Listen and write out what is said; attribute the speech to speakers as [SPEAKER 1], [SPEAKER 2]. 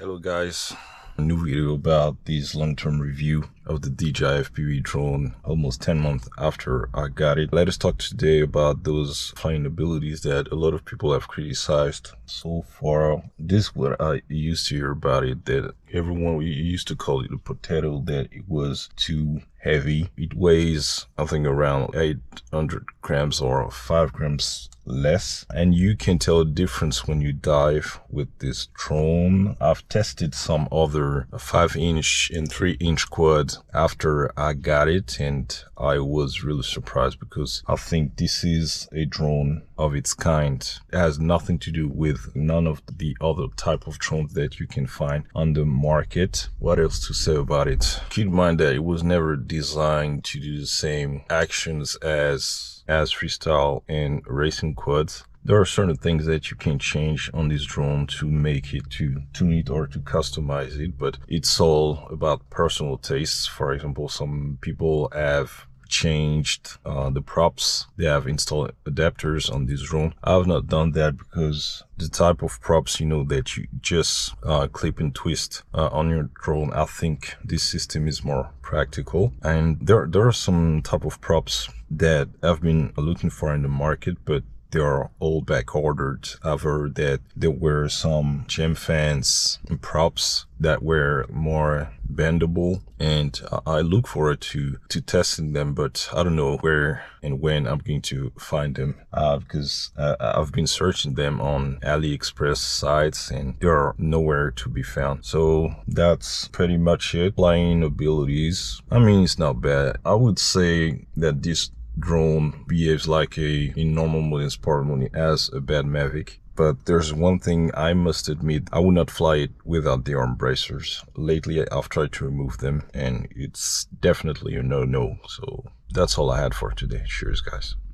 [SPEAKER 1] Hello guys, a new video about this long-term review of the Dji Fpv drone almost 10 months after I got it. Let us talk today about those flying abilities that a lot of people have criticized so far. This is what I used to hear about it, that everyone used to call it a potato, that it was too heavy. It weighs, I think, around 800 grams or 5 grams less, and you can tell a difference when you dive with this drone. I've tested some other 5-inch and 3-inch quads after I got it, and I was really surprised because I think this is a drone of its kind. It has nothing to do with none of the other type of drones that you can find on the market. What else to say about it? Keep in mind that it was never designed to do the same actions as freestyle and racing quads. There are certain things that you can change on this drone to make it, to tune it or to customize it, but it's all about personal tastes. For example, some people have changed the props. They have installed adapters on this drone. I have not done that because the type of props, that you just clip and twist on your drone, I think this system is more practical. And there are some type of props that I've been looking for in the market, but they are all back ordered. I've heard that there were some gem fans and props that were more bendable, and I look forward to testing them, but I don't know where and when I'm going to find them because I've been searching them on AliExpress sites and they're nowhere to be found. So that's pretty much it. Flying abilities, I mean, it's not bad. I would say that this drone behaves like a normal mode and sport mode as a bad Mavic. But there's one thing I must admit, I would not fly it without the arm bracers. Lately I've tried to remove them and it's definitely a no-no. So that's all I had for today. Cheers guys.